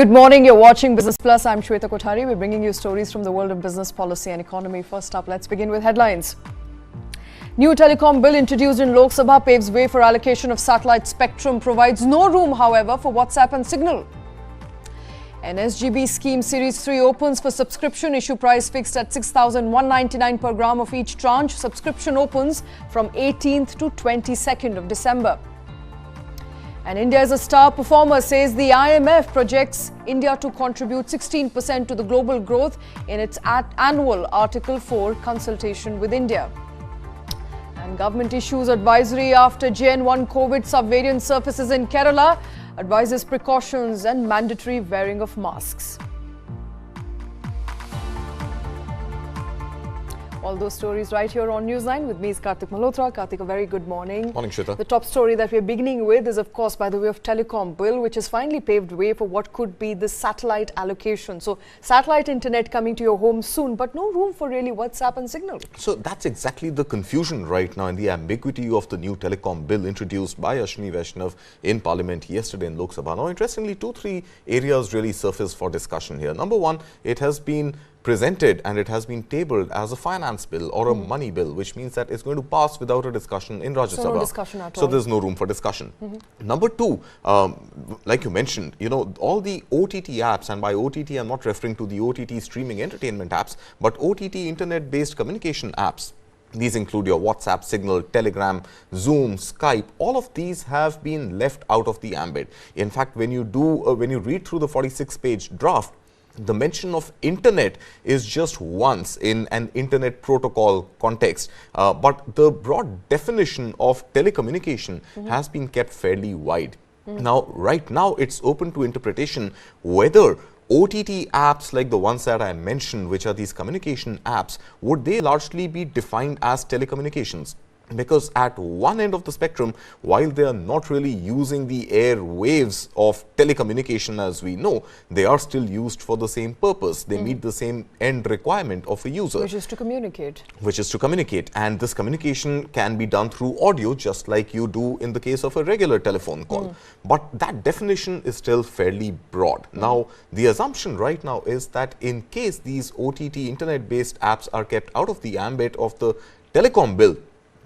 Good morning, you're watching Business Plus. I'm Shweta Kothari. We're bringing you stories from the world of business, policy and economy. First up, let's begin with headlines. New telecom bill introduced in Lok Sabha paves way for allocation of satellite spectrum, provides no room, however, for WhatsApp and Signal. An SGB scheme Series 3 opens for subscription, issue price fixed at 6,199 per gram of each tranche. Subscription opens from 18th to 22nd of December. And India is a star performer, says the IMF projects India to contribute 16% to the global growth in its annual Article 4 consultation with India. And government issues advisory after JN1 COVID subvariant surfaces in Kerala, advises precautions and mandatory wearing of masks. All those stories right here on Newsline. With me is Karthik Malhotra. Karthik, a very good morning. Morning, Shweta. The top story that we're beginning with is, of course, by the way of Telecom bill, which has finally paved way for what could be the satellite allocation. So, satellite internet coming to your home soon, but no room for really WhatsApp and Signal. So, that's exactly the confusion right now and the ambiguity of the new telecom bill introduced by Ashwini Vaishnav in Parliament yesterday in Lok Sabha. Now, interestingly, 2-3 areas really surface for discussion here. Number one, it has been presented and it has been tabled as a finance bill or a money bill, which means that it's going to pass without a discussion in Rajya Sabha. So no discussion at all. So there's no room for discussion. Number two, like you mentioned, all the OTT apps, and by OTT I'm not referring to the OTT streaming entertainment apps, but OTT internet-based communication apps. These include your WhatsApp, Signal, Telegram, Zoom, Skype. All of these have been left out of the ambit. In fact, when you read through the 46-page draft, the mention of internet is just once in an internet protocol context, but the broad definition of telecommunication has been kept fairly wide. Now, right now, it's open to interpretation whether OTT apps like the ones that I mentioned, which are these communication apps, would they largely be defined as telecommunications? Because at one end of the spectrum, while they are not really using the airwaves of telecommunication as we know, they are still used for the same purpose. They meet the same end requirement of a user. Which is to communicate. Which is to communicate. And this communication can be done through audio, just like you do in the case of a regular telephone call. But that definition is still fairly broad. Now, the assumption right now is that in case these OTT internet-based apps are kept out of the ambit of the telecom bill,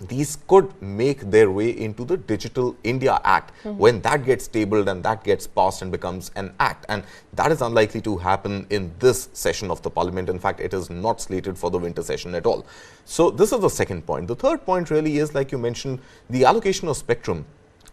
these could make their way into the Digital India Act when that gets tabled and that gets passed and becomes an act. And that is unlikely to happen in this session of the Parliament. In fact, it is not slated for the winter session at all. So this is the second point. The third point really is, like you mentioned, the allocation of spectrum.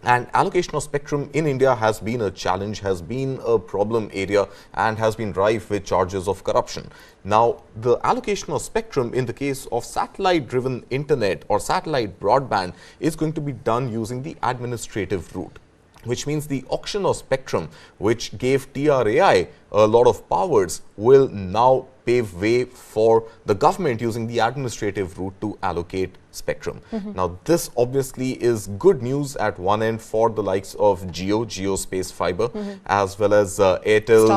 And allocation of spectrum in India has been a challenge, has been a problem area, and has been rife with charges of corruption. Now, the allocation of spectrum in the case of satellite-driven internet or satellite broadband is going to be done using the administrative route, which means the auction of spectrum, which gave TRAI a lot of powers, will now pave way for the government using the administrative route to allocate spectrum. Now, this obviously is good news at one end for the likes of Jio Space Fiber, as well as Airtel's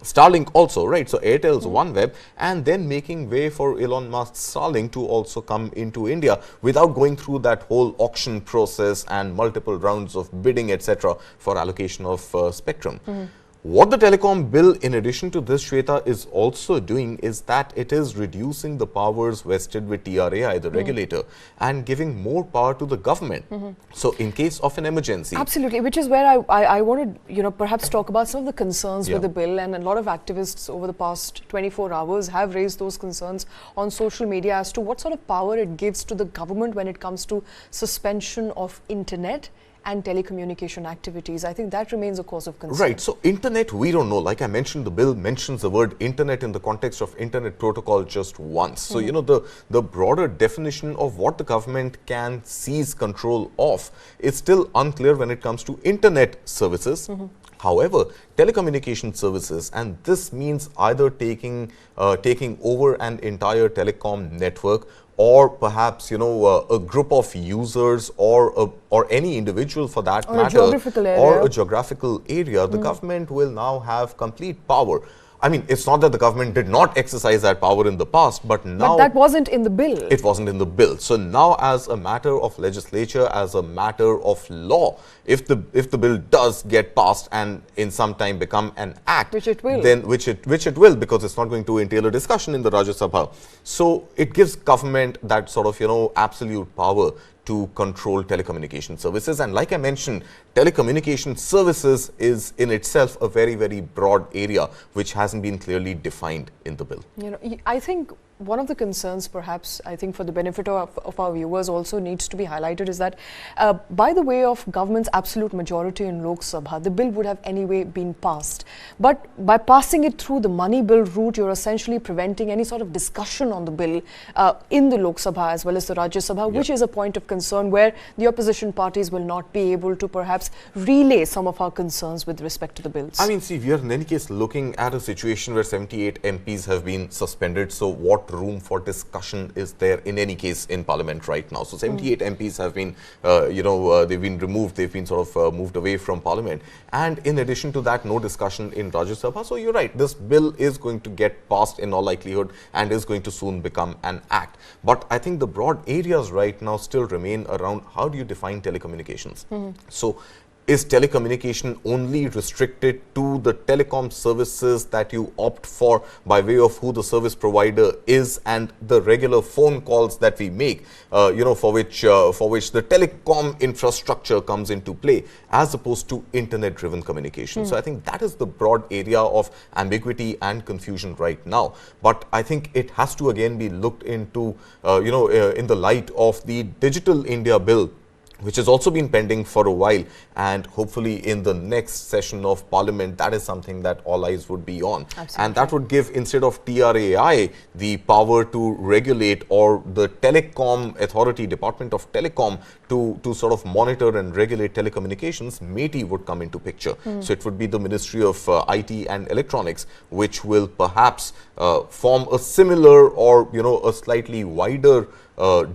Starlink also, right? So Airtel's OneWeb, and then making way for Elon Musk's Starlink to also come into India without going through that whole auction process and multiple rounds of bidding, etc., for allocation of spectrum. What the telecom bill, in addition to this, Shweta, is also doing is that it is reducing the powers vested with TRAI, the regulator, and giving more power to the government. So in case of an emergency. Absolutely, which is where I wanted, perhaps talk about some of the concerns with the bill, and a lot of activists over the past 24 hours have raised those concerns on social media as to what sort of power it gives to the government when it comes to suspension of internet and telecommunication activities. I think that remains a cause of concern. Right. So internet, we don't know. Like I mentioned, the bill mentions the word internet in the context of internet protocol just once. So, the broader definition of what the government can seize control of is still unclear when it comes to internet services. However, telecommunication services, and this means either taking over an entire telecom network, or perhaps a group of users, or any individual for that matter, or a geographical area, the government will now have complete power. I mean, it's not that the government did not exercise that power in the past, but now... But that wasn't in the bill. It wasn't in the bill. So now, as a matter of legislature, as a matter of law, if the bill does get passed and in some time become an act, which it will, then which it will, because it's not going to entail a discussion in the Rajya Sabha. So it gives government that sort of, absolute power to control telecommunication services. And like I mentioned, telecommunication services is in itself a very, very broad area which hasn't been clearly defined in the bill. I think one of the concerns, perhaps, I think for the benefit of our viewers also needs to be highlighted is that by the way of government's absolute majority in Lok Sabha, the bill would have anyway been passed. But by passing it through the money bill route, you're essentially preventing any sort of discussion on the bill in the Lok Sabha as well as the Rajya Sabha, which is a point of concern where the opposition parties will not be able to perhaps relay some of our concerns with respect to the bills. I mean, see, we are in any case looking at a situation where 78 MPs have been suspended. So what room for discussion is there in any case in Parliament right now? So 78 MPs have been, they've been removed, they've been sort of moved away from Parliament. And in addition to that, no discussion in Rajya Sabha. So you're right, this bill is going to get passed in all likelihood and is going to soon become an act. But I think the broad areas right now still remain around how do you define telecommunications? So is telecommunication only restricted to the telecom services that you opt for by way of who the service provider is and the regular phone calls that we make, for which the telecom infrastructure comes into play, as opposed to internet-driven communication? So I think that is the broad area of ambiguity and confusion right now. But I think it has to again be looked into, in the light of the Digital India Bill, which has also been pending for a while, and hopefully in the next session of Parliament, that is something that all eyes would be on. Absolutely. And that would give, instead of TRAI, the power to regulate, or the Telecom Authority, Department of Telecom, to sort of monitor and regulate telecommunications, MeitY would come into picture. So it would be the Ministry of IT and Electronics, which will perhaps form a similar or, a slightly wider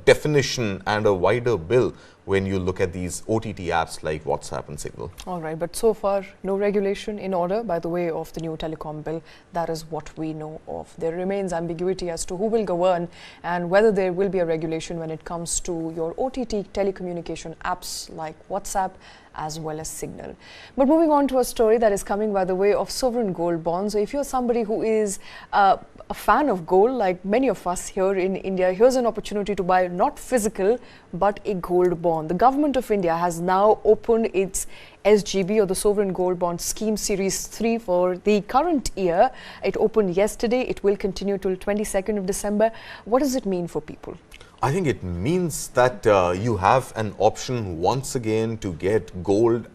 definition and a wider bill when you look at these OTT apps like WhatsApp and Signal. All right, but so far no regulation in order by the way of the new telecom bill. That is what we know of. There remains ambiguity as to who will govern and whether there will be a regulation when it comes to your OTT telecommunication apps like WhatsApp as well as Signal. But moving on to a story that is coming by the way of sovereign gold bonds. So if you're somebody who is a fan of gold, like many of us here in India, here's an opportunity to buy not physical but a gold bond. The government of India has now opened its SGB, or the Sovereign Gold Bond Scheme Series 3 for the current year. It opened yesterday. It will continue till 22nd of December. What does it mean for people? I think it means that you have an option once again to get gold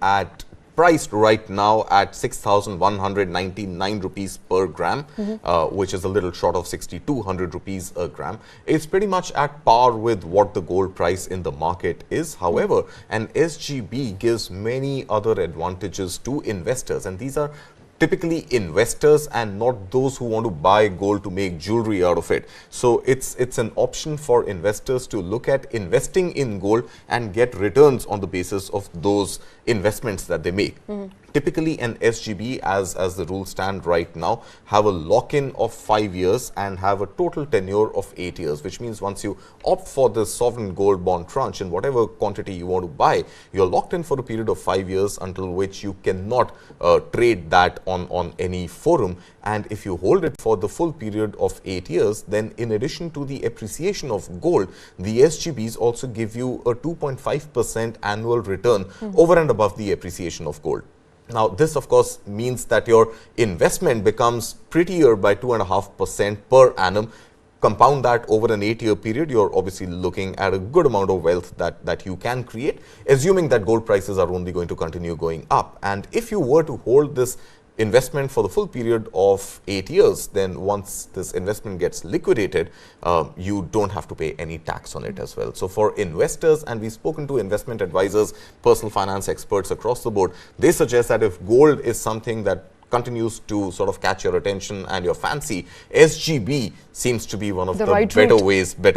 priced right now at 6,199 rupees per gram, which is a little short of 6,200 rupees a gram. It's pretty much at par with what the gold price in the market is. However, an SGB gives many other advantages to investors, and these are typically investors and not those who want to buy gold to make jewelry out of it. So it's an option for investors to look at investing in gold and get returns on the basis of those investments that they make. Typically, an SGB, as the rules stand right now, have a lock-in of 5 years and have a total tenure of 8 years, which means once you opt for the sovereign gold bond tranche in whatever quantity you want to buy, you're locked in for a period of 5 years, until which you cannot trade that on any forum. And if you hold it for the full period of 8 years, then in addition to the appreciation of gold, the SGBs also give you a 2.5% annual return over and above the appreciation of gold. Now, this of course means that your investment becomes prettier by 2.5% per annum. Compound that over an 8-year period, you're obviously looking at a good amount of wealth that you can create, assuming that gold prices are only going to continue going up. And if you were to hold this investment for the full period of 8 years, then once this investment gets liquidated, you don't have to pay any tax on it as well. So for investors, and we've spoken to investment advisors, personal finance experts across the board, they suggest that if gold is something that continues to sort of catch your attention and your fancy, SGB seems to be one of the better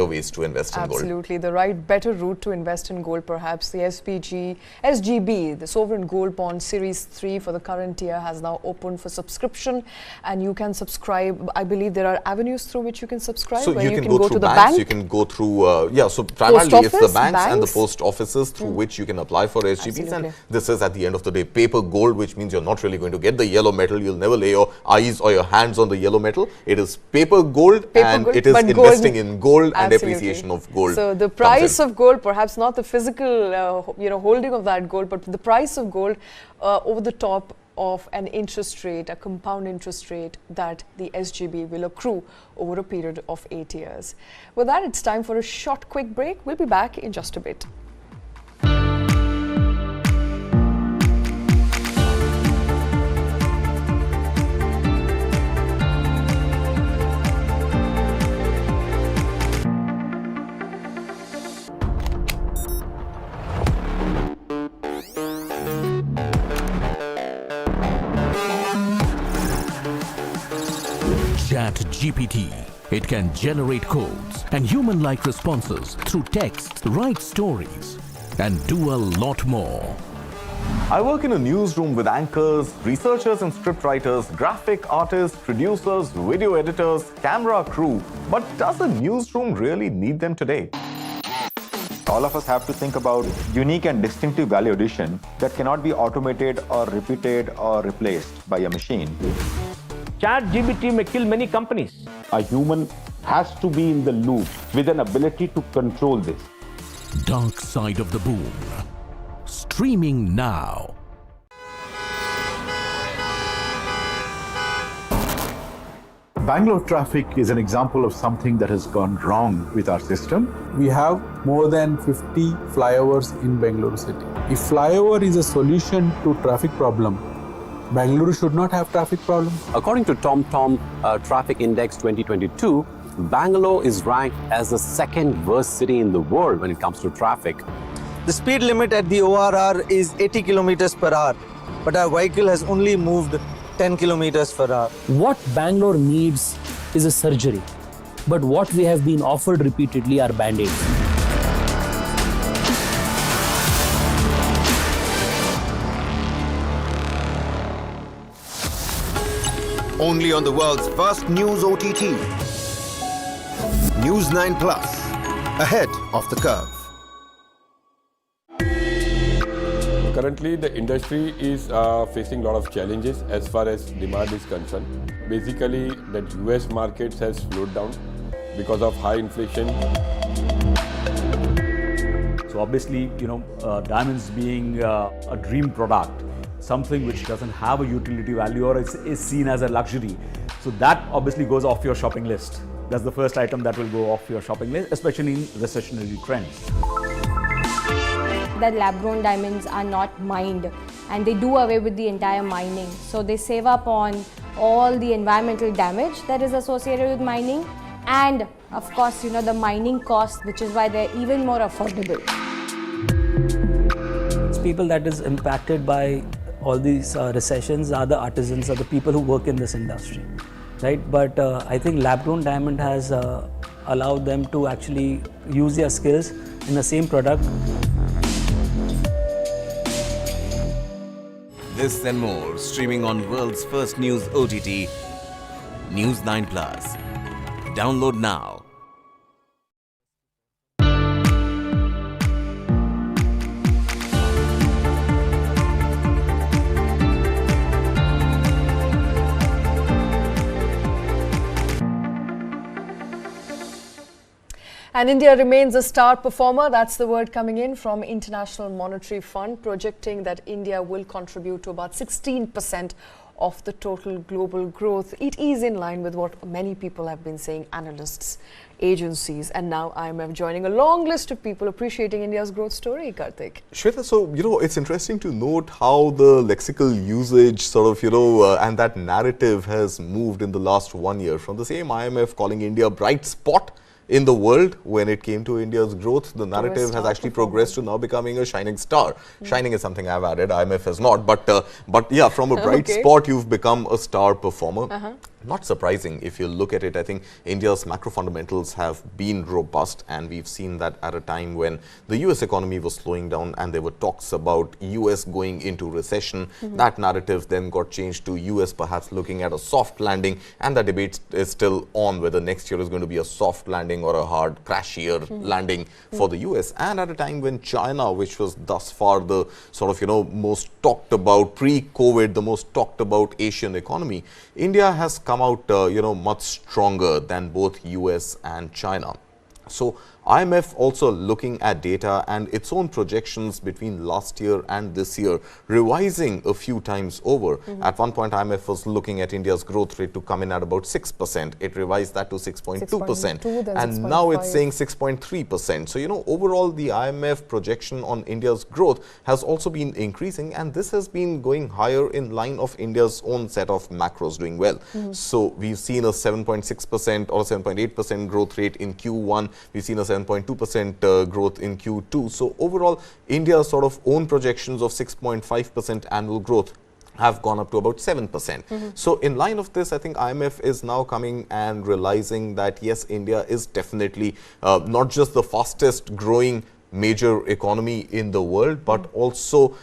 ways to invest in gold. Absolutely, the better route to invest in gold perhaps. The SGB, the Sovereign Gold Bond Series 3 for the current year has now opened for subscription, and you can subscribe. I believe there are avenues through which you can subscribe. So where you can go to the bank. You can go through, so primarily it's the banks and the post offices through which you can apply for SGBs. Absolutely. And this is at the end of the day paper gold, which means you're not really going to get the yellow metal. You'll never lay your eyes or your hands on the yellow metal. It is paper gold, it is investing in gold and appreciation of gold. So the price of gold, perhaps not the physical holding of that gold, but the price of gold over the top of an interest rate, a compound interest rate that the SGB will accrue over a period of 8 years. With that, it's time for a short quick break. We'll be back in just a bit. GPT. It can generate codes and human-like responses through text, write stories, and do a lot more. I work in a newsroom with anchors, researchers and scriptwriters, graphic artists, producers, video editors, camera crew. But does a newsroom really need them today? All of us have to think about unique and distinctive value addition that cannot be automated or repeated or replaced by a machine. ChatGPT may kill many companies. A human has to be in the loop with an ability to control this. Dark Side of the Boom. Streaming now. Bangalore traffic is an example of something that has gone wrong with our system. We have more than 50 flyovers in Bangalore city. If flyover is a solution to traffic problem, Bangalore should not have traffic problem. According to TomTom Traffic Index 2022, Bangalore is ranked as the second worst city in the world when it comes to traffic. The speed limit at the ORR is 80 kilometers per hour, but our vehicle has only moved 10 kilometers per hour. What Bangalore needs is a surgery, but what we have been offered repeatedly are band-aids. Only on the world's first news OTT. News 9 Plus, ahead of the curve. Currently, the industry is facing a lot of challenges as far as demand is concerned. Basically, the US markets has slowed down because of high inflation. So obviously, diamonds being a dream product, something which doesn't have a utility value or is seen as a luxury. So that obviously goes off your shopping list. That's the first item that will go off your shopping list, especially in recessionary trends. That lab-grown diamonds are not mined, and they do away with the entire mining. So they save up on all the environmental damage that is associated with mining, and of course, the mining cost, which is why they're even more affordable. People that is impacted by all these recessions are the artisans, are the people who work in this industry, right? But I think lab-grown diamond has allowed them to actually use their skills in the same product. This and more streaming on world's first news OTT, News 9 Plus. Download now. And India remains a star performer. That's the word coming in from International Monetary Fund, projecting that India will contribute to about 16% of the total global growth. It is in line with what many people have been saying, analysts, agencies, and now IMF joining a long list of people appreciating India's growth story, Karthik. Shweta, so, it's interesting to note how the lexical usage sort of, and that narrative has moved in the last 1 year from the same IMF calling India a bright spot in the world when it came to India's growth. The narrative has actually progressed to now becoming a shining star. Shining is something I've added, IMF has not, but yeah, from a bright spot, you've become a star performer. Not surprising if you look at it. I think India's macro fundamentals have been robust, and we've seen that at a time when the US economy was slowing down and there were talks about US going into recession. That narrative then got changed to US perhaps looking at a soft landing, and the debate is still on whether next year is going to be a soft landing or a hard crashier landing for the US. And at a time when China, which was thus far the sort of most talked about pre-COVID, the most talked about Asian economy, India has come out much stronger than both US and China. So IMF also looking at data and its own projections between last year and this year, revising a few times over. At one point, IMF was looking at India's growth rate to come in at about 6%. It revised that to 6.2%. And now it's saying 6.3%. So, overall, the IMF projection on India's growth has also been increasing. And this has been going higher in line of India's own set of macros doing well. So, we've seen a 7.6% or 7.8% growth rate in Q1. We've seen a 7.2% growth in Q2. So overall, India's sort of own projections of 6.5% annual growth have gone up to about 7%. So in line of this, I think IMF is now coming and realizing that yes, India is definitely not just the fastest growing major economy in the world, but also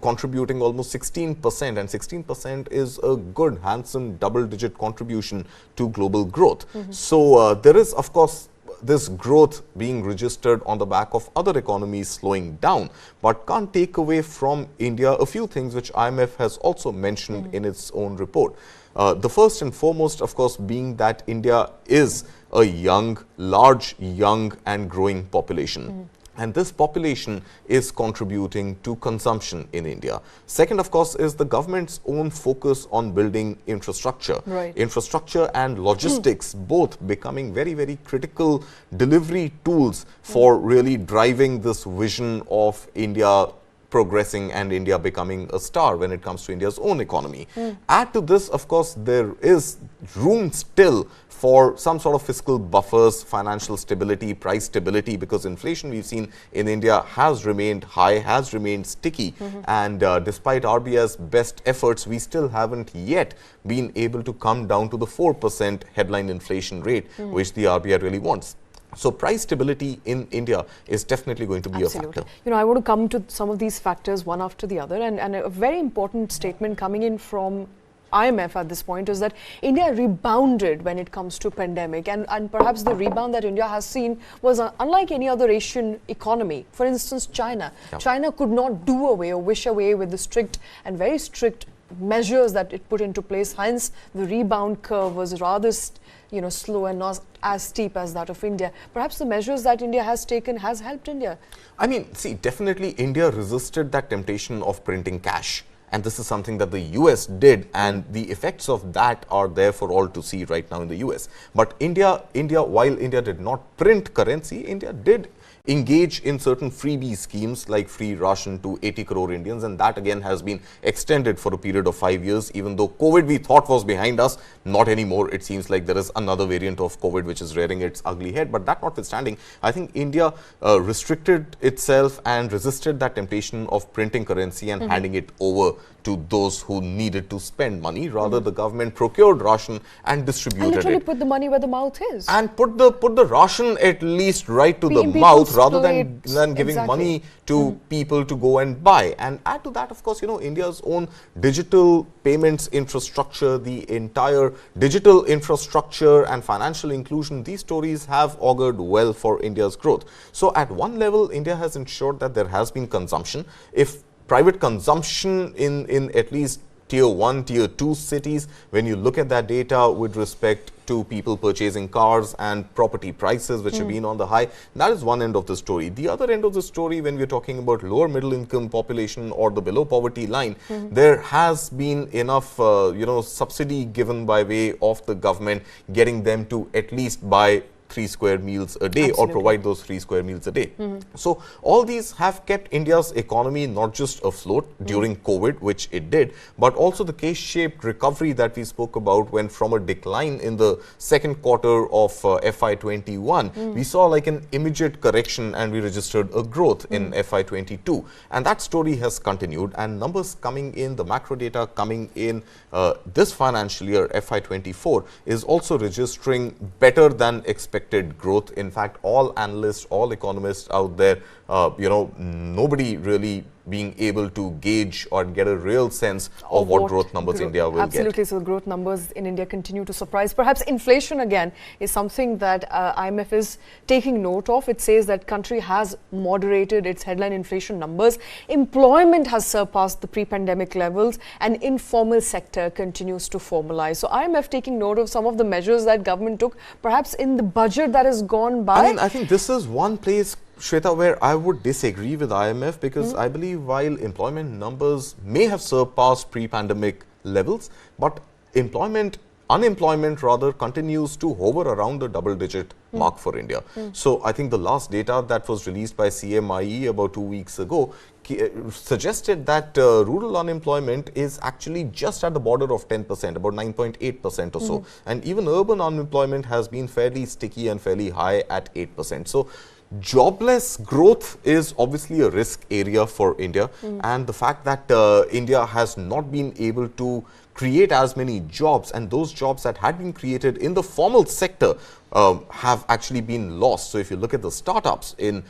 contributing almost 16%, and 16% is a good handsome double-digit contribution to global growth. So there is, of course, this growth being registered on the back of other economies slowing down, but can't take away from India a few things which IMF has also mentioned in its own report. The first and foremost, of course, being that India is a large, young and growing population. And this population is contributing to consumption in India. Second, of course, is the government's own focus on building infrastructure. Infrastructure and logistics both becoming very, very critical delivery tools for really driving this vision of India progressing and India becoming a star when it comes to India's own economy. Add to this, of course, there is room still for some sort of fiscal buffers, financial stability, price stability, because inflation we've seen in India has remained high, has remained sticky. And despite RBI's best efforts, we still haven't yet been able to come down to the 4% headline inflation rate, which the RBI really wants. So price stability in India is definitely going to be a factor. I want to come to some of these factors one after the other, and a very important statement coming in from IMF at this point is that India rebounded when it comes to pandemic, and perhaps the rebound that India has seen was unlike any other Asian economy. For instance, China. China could not do away or wish away with the strict and very strict measures that it put into place. Hence, the rebound curve was rather slow and not as steep as that of India. Perhaps the measures that India has taken has helped India. I mean, see, definitely India resisted that temptation of printing cash. And this is something that the US did, and the effects of that are there for all to see right now in the US. But India, while India did not print currency, India did engage in certain freebie schemes like free ration to 80 crore Indians, and that again has been extended for a period of 5 years. Even though COVID we thought was behind us, not anymore. It seems like there is another variant of COVID which is rearing its ugly head. But that notwithstanding, I think India restricted itself and resisted that temptation of printing currency and handing it over to those who needed to spend money. Rather, the government procured ration and distributed and literally it. Put the money where the mouth is. And put the ration at least right to the mouth, rather than giving money to people to go and buy. And add to that, of course, India's own digital payments infrastructure, the entire digital infrastructure and financial inclusion, these stories have augured well for India's growth. So at one level, India has ensured that there has been consumption. If private consumption in at least tier 1, tier 2 cities, when you look at that data with respect to people purchasing cars and property prices which have been on the high, that is one end of the story. The other end of the story, when we're talking about lower middle income population or the below poverty line, there has been enough subsidy given by way of the government, getting them to at least buy 3 square meals a day or provide those 3 square meals a day. So all these have kept India's economy not just afloat during COVID, which it did, but also the K-shaped recovery that we spoke about when from a decline in the second quarter of FY21, we saw like an immediate correction and we registered a growth in FY22. And that story has continued, and numbers coming in, the macro data coming in this financial year, FY24, is also registering better than expected growth. In fact, all analysts, all economists out there, nobody really being able to gauge or get a real sense of what growth numbers India will get. Absolutely. So the growth numbers in India continue to surprise. Perhaps inflation again is something that IMF is taking note of. It says that country has moderated its headline inflation numbers. Employment has surpassed the pre-pandemic levels and informal sector continues to formalize. So IMF taking note of some of the measures that government took, perhaps in the budget that has gone by. I mean, I think this is one place, Shweta, where I would disagree with IMF, because I believe while employment numbers may have surpassed pre-pandemic levels, but unemployment rather continues to hover around the double-digit mark for India. So I think the last data that was released by CMIE about 2 weeks ago suggested that rural unemployment is actually just at the border of 10%, about 9.8% or so. And even urban unemployment has been fairly sticky and fairly high at 8%. So jobless growth is obviously a risk area for India, and the fact that India has not been able to create as many jobs, and those jobs that had been created in the formal sector have actually been lost. So if you look at the startups in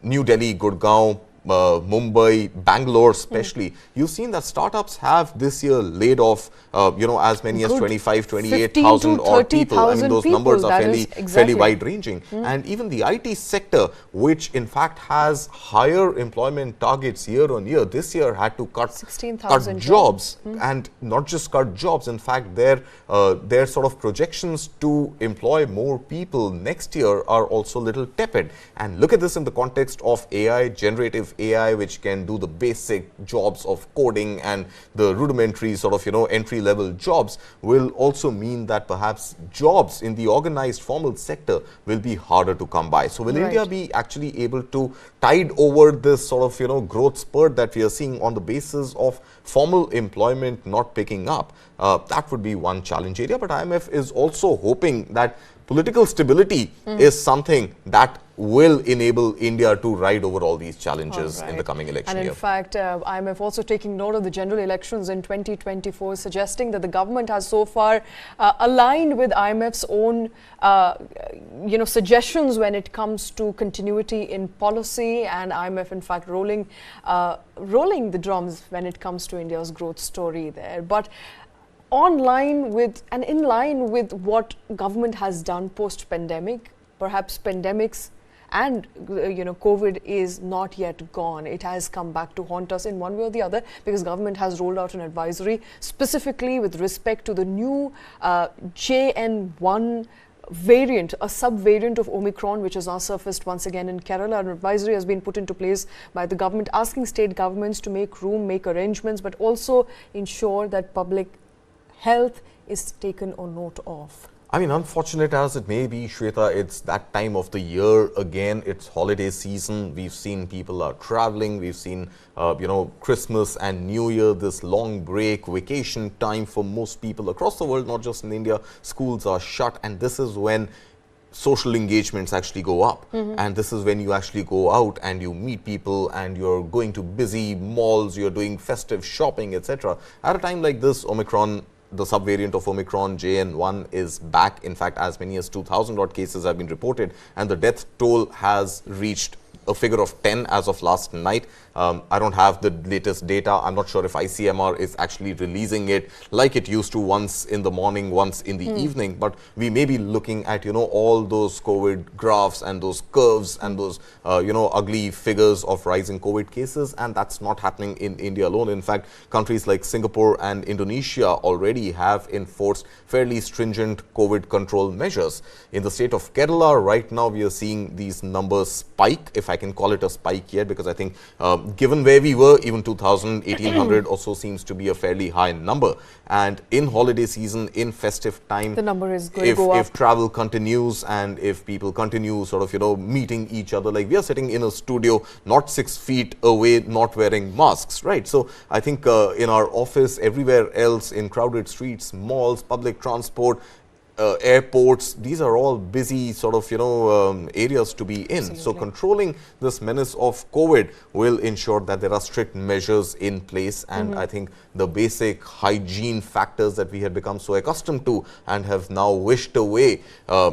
New Delhi, Gurgaon, Mumbai, Bangalore especially, you've seen that startups have this year laid off, as many as 28,000 odd people. I mean, those numbers are fairly wide-ranging. And even the IT sector, which in fact has higher employment targets year on year, this year had to cut jobs, and not just cut jobs. In fact, their sort of projections to employ more people next year are also a little tepid. And look at this in the context of AI, generative AI, which can do the basic jobs of coding and the rudimentary sort of, entry-level jobs, will also mean that perhaps jobs in the organized formal sector will be harder to come by. So will India be actually able to tide over this sort of, growth spurt that we are seeing on the basis of formal employment not picking up? That would be one challenge area. But IMF is also hoping that political stability is something that will enable India to ride over all these challenges in the coming election year. And in fact, IMF also taking note of the general elections in 2024, suggesting that the government has so far aligned with IMF's own, suggestions when it comes to continuity in policy, and IMF in fact rolling the drums when it comes to India's growth story there. But in line with what government has done post-pandemic, perhaps pandemics and COVID is not yet gone. It has come back to haunt us in one way or the other, because government has rolled out an advisory specifically with respect to the new JN1 variant, a sub-variant of Omicron, which has now surfaced once again in Kerala. An advisory has been put into place by the government, asking state governments to make room, make arrangements, but also ensure that public health is taken on note of. I mean, unfortunate as it may be, Shweta, it's that time of the year again. It's holiday season. We've seen people are traveling. We've seen, Christmas and New Year, this long break, vacation time for most people across the world, not just in India. Schools are shut, and this is when social engagements actually go up. And this is when you actually go out and you meet people and you're going to busy malls, you're doing festive shopping, etc. At a time like this, Omicron, the subvariant of Omicron, JN1, is back. In fact, as many as 2,000 odd cases have been reported, and the death toll has reached a figure of 10 as of last night. I don't have the latest data. I'm not sure if ICMR is actually releasing it like it used to, once in the morning, once in the evening. But we may be looking at, all those COVID graphs and those curves and those, ugly figures of rising COVID cases. And that's not happening in India alone. In fact, countries like Singapore and Indonesia already have enforced fairly stringent COVID control measures. In the state of Kerala, right now, we are seeing these numbers spike. If I can call it a spike yet, because I think given where we were, even 2,000, 1,800 or so seems to be a fairly high number. And in holiday season, in festive time, the number is going to go up. If travel continues and if people continue sort of, meeting each other, like we are sitting in a studio, not 6 feet away, not wearing masks, right? So I think in our office, everywhere else, in crowded streets, malls, public transport, airports, these are all busy sort of, areas to be in. Absolutely. So controlling this menace of COVID will ensure that there are strict measures in place. And I think the basic hygiene factors that we had become so accustomed to and have now wished away,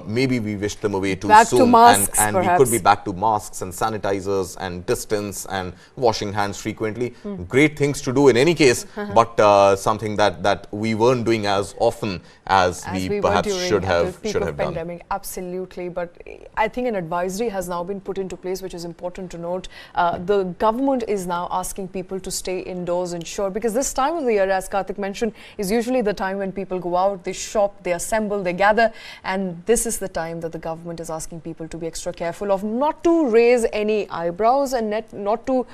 maybe we wished them away too back soon. To masks, and we could be back to masks and sanitizers and distance and washing hands frequently. Great things to do in any case, but something that we weren't doing as often as we perhaps should have done. Pandemic, absolutely. But I think an advisory has now been put into place, which is important to note. The government is now asking people to stay indoors, ensure, because this time of the year, as Karthik mentioned, is usually the time when people go out, they shop, they assemble, they gather, and this is the time that the government is asking people to be extra careful of, not to raise any eyebrows and not to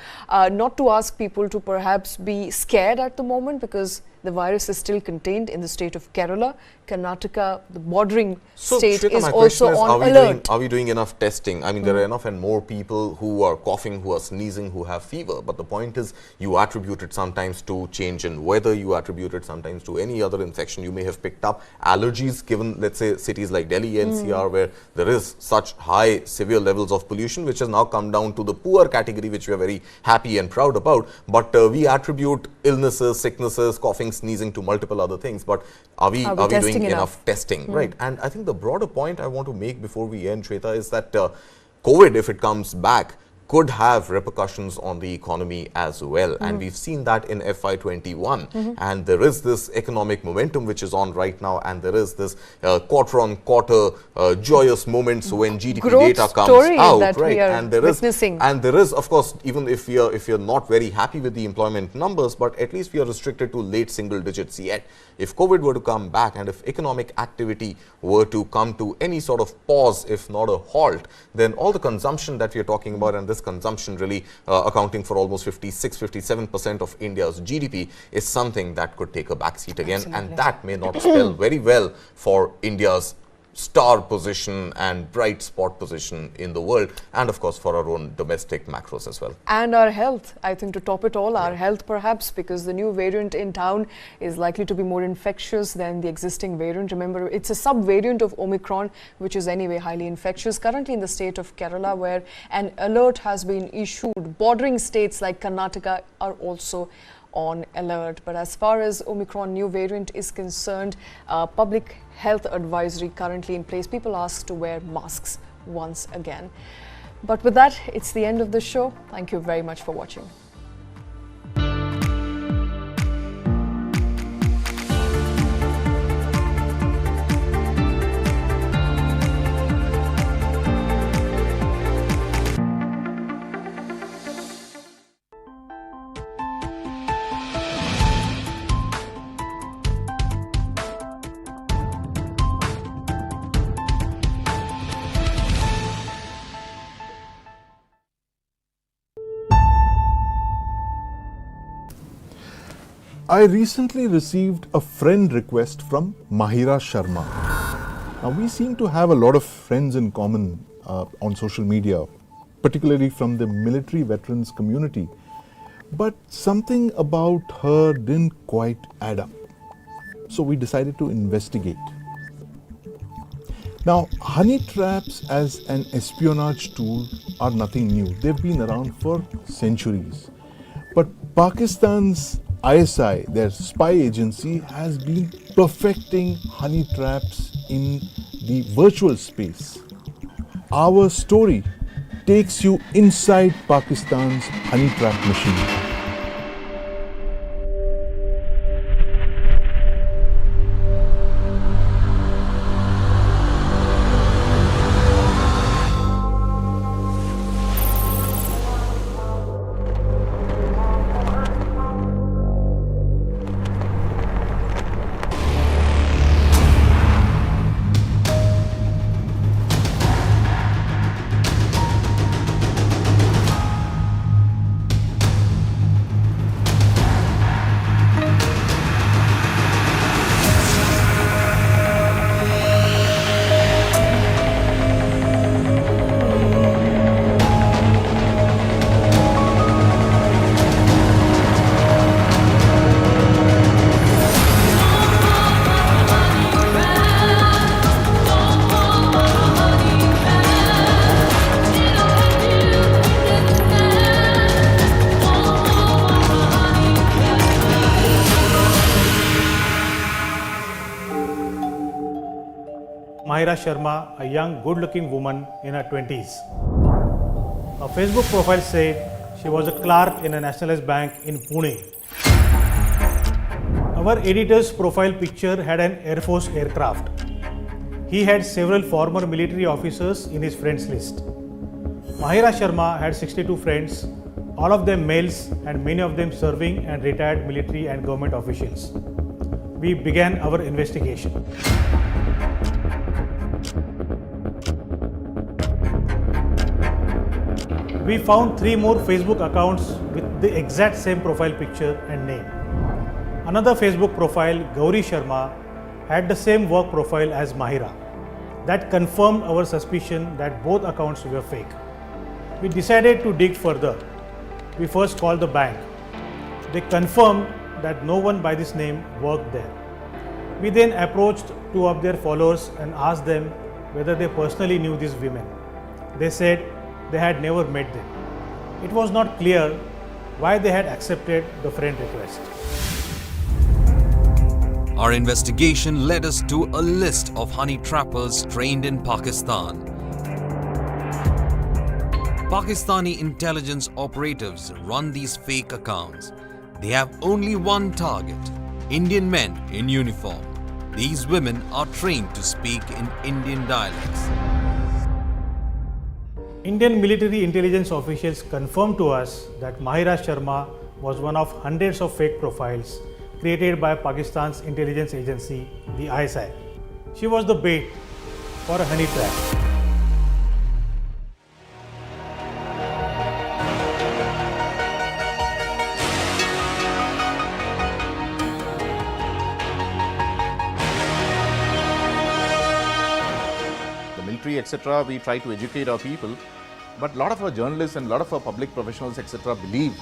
ask people to perhaps be scared at the moment, because the virus is still contained in the state of Kerala. Karnataka, the bordering state, Shweta, is my also question is, on alert. Are we doing enough testing? I mean, there are enough and more people who are coughing, who are sneezing, who have fever. But the point is, you attribute it sometimes to change in weather. You attribute it sometimes to any other infection you may have picked up. Allergies, given, let's say, cities like Delhi, NCR, where there is such high, severe levels of pollution, which has now come down to the poor category, which we are very happy and proud about. But we attribute illnesses, sicknesses, coughing, sneezing to multiple other things. But are we doing enough testing? Right. And I think the broader point I want to make before we end, Shweta, is that COVID, if it comes back, could have repercussions on the economy as well. And we've seen that in FY21. And there is this economic momentum which is on right now. And there is this quarter-on-quarter joyous moments when GDP data comes out. Right. And there is, of course, even if you're not very happy with the employment numbers, but at least we are restricted to late single digits yet. If COVID were to come back and if economic activity were to come to any sort of pause, if not a halt, then all the consumption that we are talking about, and this consumption really accounting for almost 56-57% of India's GDP, is something that could take a backseat again. Absolutely. And that may not spell very well for India's star position and bright spot position in the world, and of course for our own domestic macros as well. And our health, I think, to top it all, our health perhaps, because the new variant in town is likely to be more infectious than the existing variant. Remember, it's a sub-variant of Omicron, which is anyway highly infectious. Currently in the state of Kerala, where an alert has been issued, bordering states like Karnataka are also on alert. But as far as Omicron new variant is concerned, public health advisory currently in place. People asked to wear masks once again. But with that, it's the end of the show. Thank you very much for watching. I recently received a friend request from Mahira Sharma. Now, we seem to have a lot of friends in common on social media, particularly from the military veterans community. But something about her didn't quite add up. So we decided to investigate. Now, honey traps as an espionage tool are nothing new. They've been around for centuries. But Pakistan's ISI, their spy agency, has been perfecting honey traps in the virtual space. Our story takes you inside Pakistan's honey trap machine. Mahira Sharma, a young, good-looking woman in her 20s. Her Facebook profile said she was a clerk in a nationalized bank in Pune. Our editor's profile picture had an Air Force aircraft. He had several former military officers in his friends list. Mahira Sharma had 62 friends, all of them males and many of them serving and retired military and government officials. We began our investigation. We found 3 more Facebook accounts with the exact same profile picture and name. Another Facebook profile, Gauri Sharma, had the same work profile as Mahira. That confirmed our suspicion that both accounts were fake. We decided to dig further. We first called the bank. They confirmed that no one by this name worked there. We then approached 2 of their followers and asked them whether they personally knew these women. They said they had never met them. It was not clear why they had accepted the friend request. Our investigation led us to a list of honey trappers trained in Pakistan. Pakistani intelligence operatives run these fake accounts. They have only one target: Indian men in uniform. These women are trained to speak in Indian dialects. Indian military intelligence officials confirmed to us that Mahira Sharma was one of hundreds of fake profiles created by Pakistan's intelligence agency, the ISI. She was the bait for a honey trap. Etc., we try to educate our people, but a lot of our journalists and a lot of our public professionals, etc., believe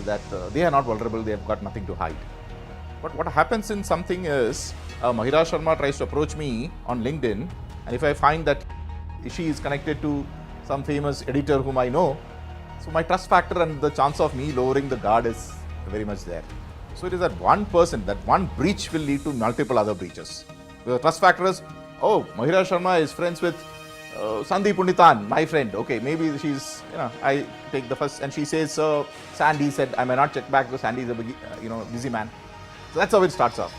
that they are not vulnerable, they have got nothing to hide. But what happens in something is, Mahira Sharma tries to approach me on LinkedIn, and if I find that she is connected to some famous editor whom I know, so my trust factor and the chance of me lowering the guard is very much there. So it is that one person, that one breach will lead to multiple other breaches. The trust factor is, oh, Mahira Sharma is friends with Sandeep Punditan, my friend. Okay, maybe she's, I take the first, and she says, Sandy said, I may not check back because Sandy is a big, busy man. So that's how it starts off.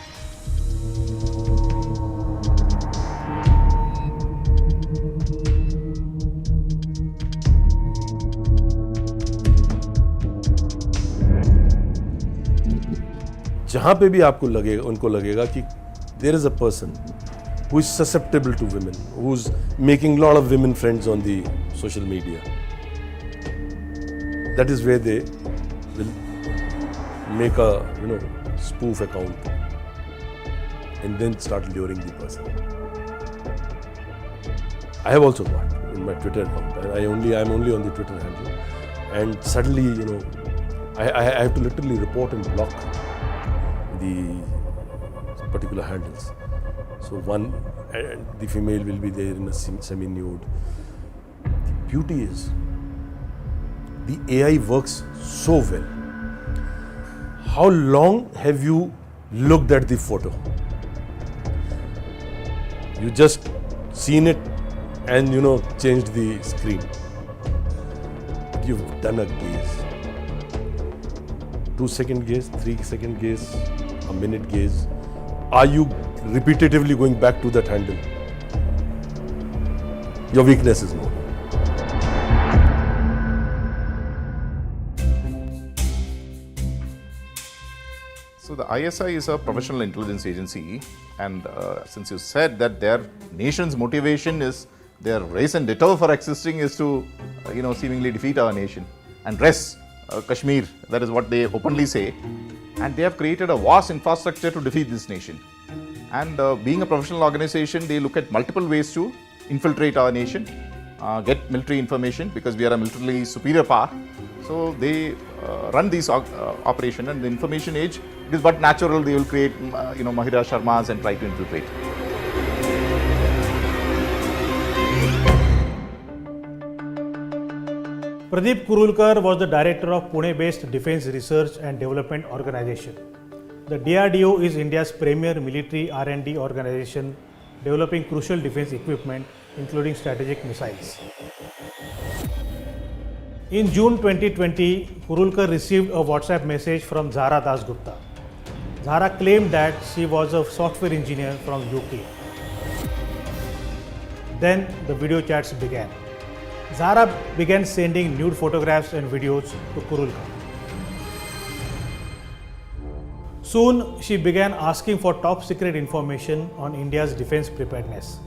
जहाँ पे भी आपको लगेगा, उनको लगेगा कि there is a person who is susceptible to women, who's making a lot of women friends on the social media. That is where they will make a spoof account and then start luring the person. I have also got in my Twitter account. I'm only on the Twitter handle, and suddenly I have to literally report and block the particular handles. So one, the female will be there in a semi-nude. The beauty is, the AI works so well. How long have you looked at the photo? You just seen it and changed the screen. You've done a gaze. 2-second gaze, 3-second gaze, a minute gaze. Are you repetitively going back to that handle? Your weakness is known. So the ISI is a professional intelligence agency, and since you said that their nation's motivation is, their race and deter for existing is to, seemingly defeat our nation and rest Kashmir. That is what they openly say, and they have created a vast infrastructure to defeat this nation. And being a professional organization, they look at multiple ways to infiltrate our nation, get military information, because we are a militarily superior power. So they run these operation, and the information age, it is but natural they will create, Mahira Sharmas and try to infiltrate. Pradeep Kurulkar was the director of Pune-based Defence Research and Development Organization. The DRDO is India's premier military R&D organization developing crucial defense equipment, including strategic missiles. In June 2020, Kurulkar received a WhatsApp message from Zara Dasgupta. Zara claimed that she was a software engineer from UK. Then the video chats began. Zara began sending nude photographs and videos to Kurulkar. Soon, she began asking for top secret information on India's defense preparedness.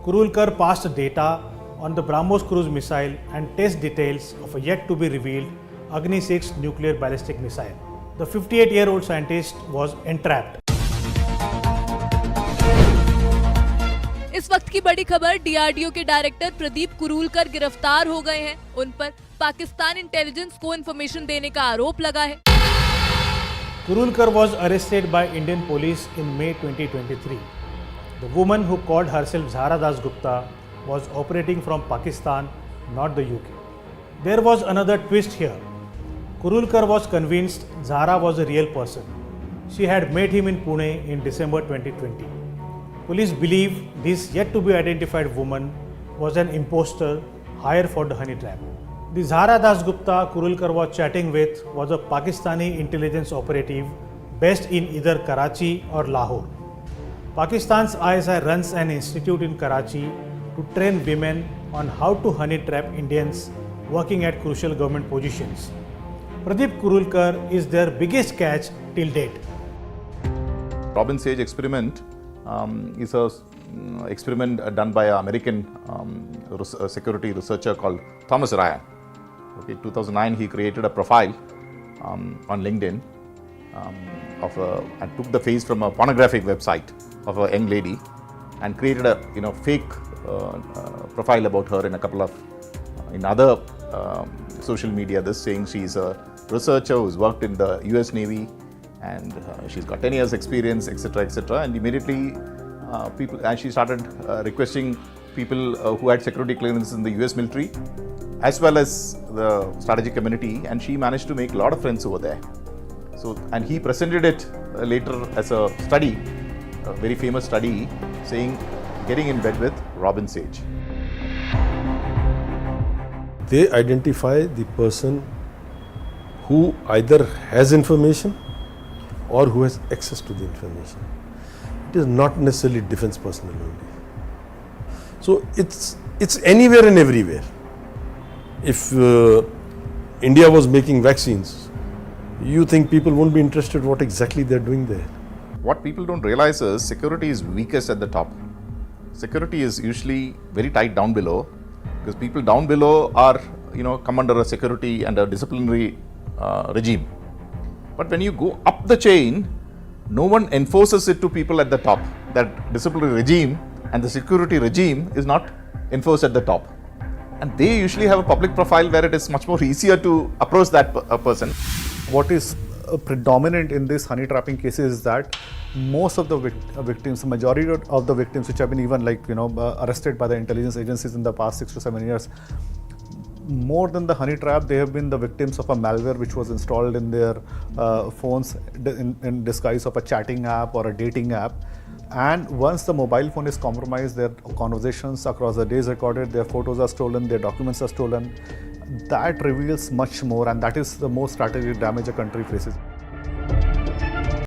Kurulkar passed data on the BrahMos cruise missile and test details of a yet to be revealed Agni 6 nuclear ballistic missile. The 58-year-old scientist was entrapped. इस वक्त की बड़ी खबर, DRDO के director Pradeep कुरूलकर गिरफ्तार हो गए हैं। उन पर पाकिस्तान इंटेलिजेंस को इन्फॉर्मेशन देने का आरोप लगा है। Kurulkar was arrested by Indian police in May 2023. The woman who called herself Zara Dasgupta was operating from Pakistan, not the UK. There was another twist here. Kurulkar was convinced Zara was a real person. She had met him in Pune in December 2020. Police believe this yet to be identified woman was an imposter hired for the honey trap. The Zara Dasgupta Kurulkar was chatting with was a Pakistani intelligence operative based in either Karachi or Lahore. Pakistan's ISI runs an institute in Karachi to train women on how to honey trap Indians working at crucial government positions. Pradeep Kurulkar is their biggest catch till date. Robin Sage experiment is a experiment done by an American security researcher called Thomas Ryan. Okay, 2009 he created a profile on LinkedIn and took the face from a pornographic website of a young lady and created a fake profile about her in a couple of in other social media. This saying she's a researcher who's worked in the US Navy and she's got 10 years experience, etc., and immediately she started requesting people who had security clearance in the US military as well as the strategic community, and she managed to make a lot of friends over there. So, and he presented it later as a study, a very famous study, saying getting in bed with Robin Sage. They identify the person who either has information or who has access to the information. It is not necessarily defense personnel only. So it's anywhere and everywhere. If India was making vaccines, you think people won't be interested what exactly they're doing there? What people don't realize is security is weakest at the top. Security is usually very tight down below because people down below are, come under a security and a disciplinary regime. But when you go up the chain, no one enforces it to people at the top. That disciplinary regime and the security regime is not enforced at the top. And they usually have a public profile where it is much more easier to approach that person. What is predominant in this honey trapping cases is that most of the victims, the majority of the victims which have been even arrested by the intelligence agencies in the past 6 to 7 years, more than the honey trap, they have been the victims of a malware which was installed in their phones in disguise of a chatting app or a dating app. And once the mobile phone is compromised, their conversations across the days recorded, their photos are stolen, their documents are stolen. That reveals much more, and that is the most strategic damage a country faces.